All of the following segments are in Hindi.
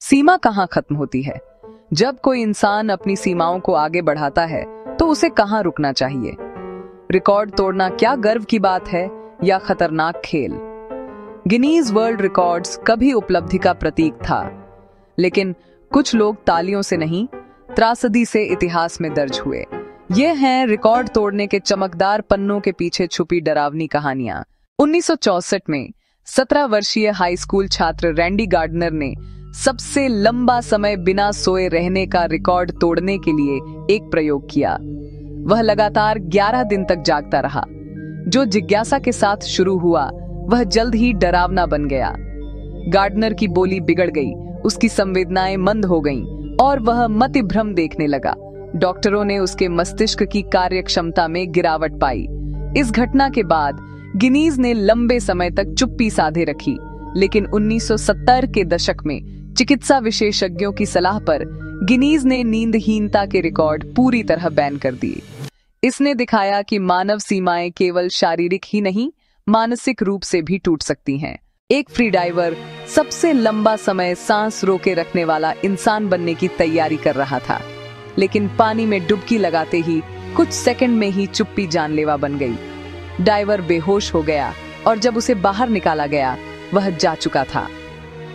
सीमा कहाँ खत्म होती है? जब कोई इंसान अपनी सीमाओं को आगे बढ़ाता है तो उसे कहाँ रुकना चाहिए? रिकॉर्ड तोड़ना क्या गर्व की बात है या खतरनाक खेल? गिनीज वर्ल्ड रिकॉर्ड्स कभी उपलब्धि का प्रतीक था, लेकिन कुछ लोग तालियों से नहीं, त्रासदी से इतिहास में दर्ज हुए। ये हैं रिकॉर्ड तोड़ने के चमकदार पन्नों के पीछे छुपी डरावनी कहानियां। 1964 में 17 वर्षीय हाई स्कूल छात्र रैंडी गार्डनर ने सबसे लंबा समय बिना सोए रहने का रिकॉर्ड तोड़ने के लिए एक प्रयोग किया। वह लगातार 11 दिन तक जागता रहा। जो जिज्ञासा के साथ शुरू हुआ वह जल्द ही डरावना बन गया। गार्डनर की बोली बिगड़ गई, उसकी संवेदनाएं मंद हो गईं और वह मतिभ्रम देखने लगा। डॉक्टरों ने उसके मस्तिष्क की कार्यक्षमता में गिरावट पाई। इस घटना के बाद गिनीज ने लंबे समय तक चुप्पी साधे रखी, लेकिन 1970 के दशक में चिकित्सा विशेषज्ञों की सलाह पर गिनीज ने नींदहीनता के रिकॉर्ड पूरी तरह बैन कर दिए। इसने दिखाया कि मानव सीमाएं केवल शारीरिक ही नहीं, मानसिक रूप से भी टूट सकती हैं। एक फ्री डाइवर सबसे लंबा समय सांस रोके रखने वाला इंसान बनने की तैयारी कर रहा था, लेकिन पानी में डुबकी लगाते ही कुछ सेकंड में ही चुप्पी जानलेवा बन गई। डाइवर बेहोश हो गया और जब उसे बाहर निकाला गया वह जा चुका था।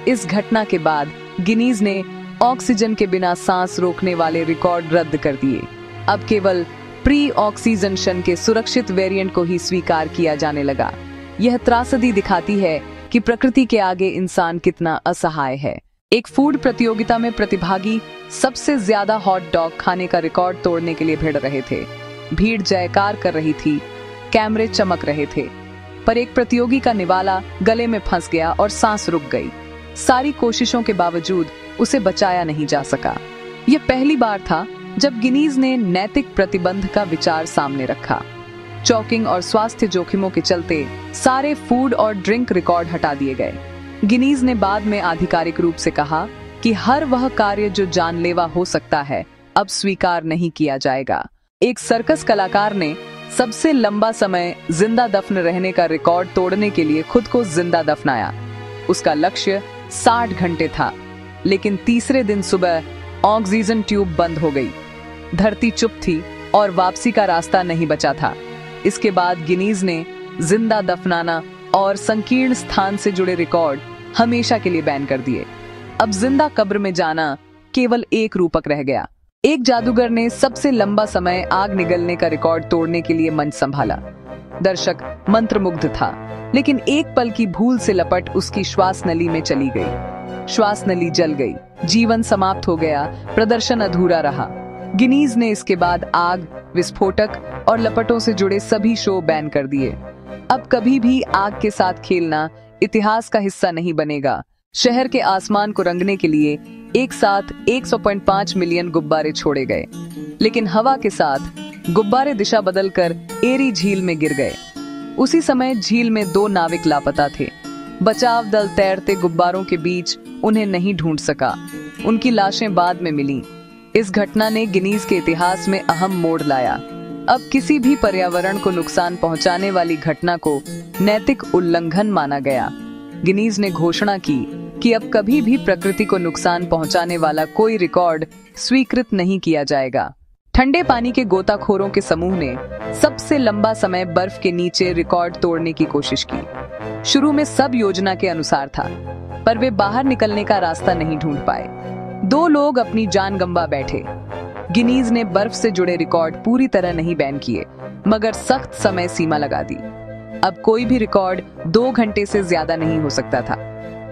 इस घटना के बाद गिनीज ने ऑक्सीजन के बिना सांस रोकने वाले रिकॉर्ड रद्द कर दिए। अब केवल प्री ऑक्सीजनेशन के सुरक्षित वेरिएंट को ही स्वीकार किया जाने लगा। यह त्रासदी दिखाती है कि प्रकृति के आगे इंसान कितना असहाय है। एक फूड प्रतियोगिता में प्रतिभागी सबसे ज्यादा हॉट डॉग खाने का रिकॉर्ड तोड़ने के लिए भिड़ रहे थे। भीड़ जयकार कर रही थी, कैमरे चमक रहे थे, पर एक प्रतियोगी का निवाला गले में फंस गया और सांस रुक गई। सारी कोशिशों के बावजूद उसे बचाया नहीं जा सका। यह पहली बार था जब गिनीज ने नैतिक प्रतिबंध का विचार सामने रखा। चौकिंग और स्वास्थ्य जोखिमों के चलते सारे फूड और ड्रिंक रिकॉर्ड हटा दिए गए। गिनीज ने बाद में आधिकारिक रूप से कहा कि हर वह कार्य जो जानलेवा हो सकता है अब स्वीकार नहीं किया जाएगा। एक सर्कस कलाकार ने सबसे लंबा समय जिंदा दफन रहने का रिकॉर्ड तोड़ने के लिए खुद को जिंदा दफनाया। उसका लक्ष्य 60 घंटे था, लेकिन तीसरे दिन सुबह ऑक्सीजन ट्यूब बंद हो गई। धरती चुप थी और वापसी का रास्ता नहीं बचा था। इसके बाद गिनीज ने जिंदा दफनाना और संकीर्ण स्थान से जुड़े रिकॉर्ड हमेशा के लिए बैन कर दिए। अब जिंदा कब्र में जाना केवल एक रूपक रह गया। एक जादूगर ने सबसे लंबा समय आग निगलने का रिकॉर्ड तोड़ने के लिए मंच संभाला। दर्शक मंत्रमुग्ध था, लेकिन एक पल की भूल से लपट उसकी श्वास नली में चली गई। श्वास नली जल गई, जीवन समाप्त हो गया, प्रदर्शन अधूरा रहा। गिनीज ने इसके बाद आग, विस्फोटक और लपटों से जुड़े सभी शो बैन कर दिए। अब कभी भी आग के साथ खेलना इतिहास का हिस्सा नहीं बनेगा। शहर के आसमान को रंगने के लिए एक साथ 100.5 मिलियन गुब्बारे छोड़े गए, लेकिन हवा के साथ गुब्बारे दिशा बदलकर एरी झील में गिर गए। उसी समय झील में 2 नाविक लापता थे। बचाव दल तैरते गुब्बारों के बीच उन्हें नहीं ढूंढ सका। उनकी लाशें बाद में मिलीं। इस घटना ने गिनीज के इतिहास में अहम मोड़ लाया। अब किसी भी पर्यावरण को नुकसान पहुंचाने वाली घटना को नैतिक उल्लंघन माना गया। गिनीज ने घोषणा की कि अब कभी भी प्रकृति को नुकसान पहुंचाने वाला कोई रिकॉर्ड स्वीकृत नहीं किया जाएगा। ठंडे पानी के गोताखोरों के समूह ने सबसे लंबा समय बर्फ के नीचे रिकॉर्ड तोड़ने की कोशिश की। शुरू में सब योजना के अनुसार था, पर वे बाहर निकलने का रास्ता नहीं ढूंढ पाए। 2 लोग अपनी जान गंवा बैठे। गिनीज ने बर्फ से जुड़े रिकॉर्ड पूरी तरह नहीं बैन किए, मगर सख्त समय सीमा लगा दी। अब कोई भी रिकॉर्ड 2 घंटे से ज्यादा नहीं हो सकता था।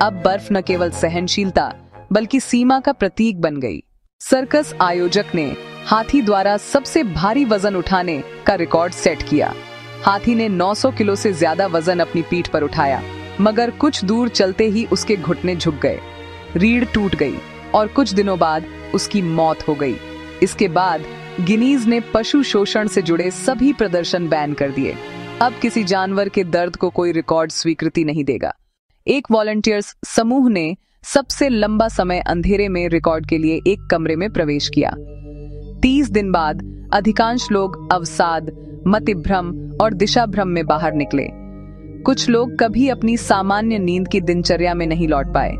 अब बर्फ न केवल सहनशीलता बल्कि सीमा का प्रतीक बन गई। सर्कस आयोजक ने हाथी द्वारा सबसे भारी वजन उठाने का रिकॉर्ड सेट किया। हाथी ने 900 किलो से ज्यादा वजन अपनी पीठ पर उठाया, मगर कुछ दूर चलते ही उसके घुटने झुक गए, रीढ़ टूट गई और कुछ दिनों बाद उसकी मौत हो गई। इसके बाद गिनीज ने पशु शोषण से जुड़े सभी प्रदर्शन बैन कर दिए। अब किसी जानवर के दर्द को कोई रिकॉर्ड स्वीकृति नहीं देगा। एक वॉलंटियर्स समूह ने सबसे लंबा समय अंधेरे में रिकॉर्ड के लिए एक कमरे में प्रवेश किया। 30 दिन बाद अधिकांश लोग अवसाद, मतिभ्रम और दिशा भ्रम में बाहर निकले। कुछ लोग कभी अपनी सामान्य नींद की दिनचर्या में नहीं लौट पाए।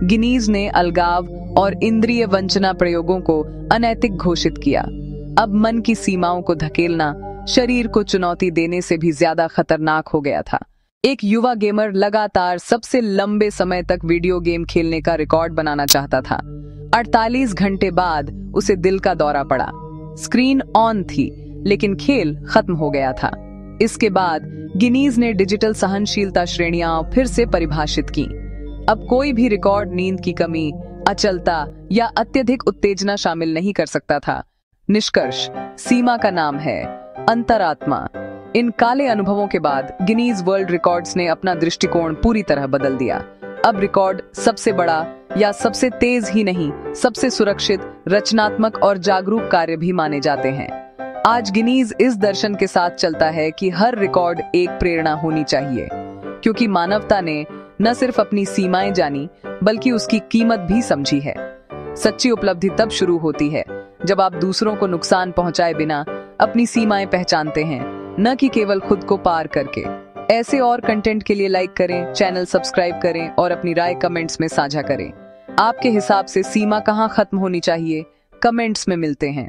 गिनीज ने अलगाव और इंद्रिय वंचना प्रयोगों को अनैतिक घोषित किया। अब मन की सीमाओं को धकेलना शरीर को चुनौती देने से भी ज्यादा खतरनाक हो गया था। एक युवा गेमर लगातार सबसे लंबे समय तक वीडियो गेम खेलने का रिकॉर्ड बनाना चाहता था। 48 घंटे बाद उसे दिल का दौरा पड़ा। स्क्रीन ऑन थी, लेकिन खेल खत्म हो गया था। इसके बाद गिनीज ने डिजिटल सहनशीलता श्रेणियां फिर से परिभाषित की। अब कोई भी रिकॉर्ड नींद की कमी, अचलता या अत्यधिक उत्तेजना शामिल नहीं कर सकता था। निष्कर्ष, सीमा का नाम है अंतरात्मा। इन काले अनुभवों के बाद गिनीज वर्ल्ड रिकॉर्ड्स ने अपना दृष्टिकोण पूरी तरह बदल दिया। अब रिकॉर्ड सबसे बड़ा या सबसे तेज ही नहीं, सबसे सुरक्षित, रचनात्मक और जागरूक कार्य भी माने जाते हैं। आज गिनीज इस दर्शन के साथ चलता है कि हर रिकॉर्ड एक प्रेरणा होनी चाहिए, क्योंकि मानवता ने न सिर्फ अपनी सीमाएं जानी बल्कि उसकी कीमत भी समझी है। सच्ची उपलब्धि तब शुरू होती है जब आप दूसरों को नुकसान पहुंचाए बिना अपनी सीमाएं पहचानते हैं, न कि केवल खुद को पार करके। ऐसे और कंटेंट के लिए लाइक करें, चैनल सब्सक्राइब करें और अपनी राय कमेंट्स में साझा करें। आपके हिसाब से सीमा कहां खत्म होनी चाहिए? कमेंट्स में मिलते हैं।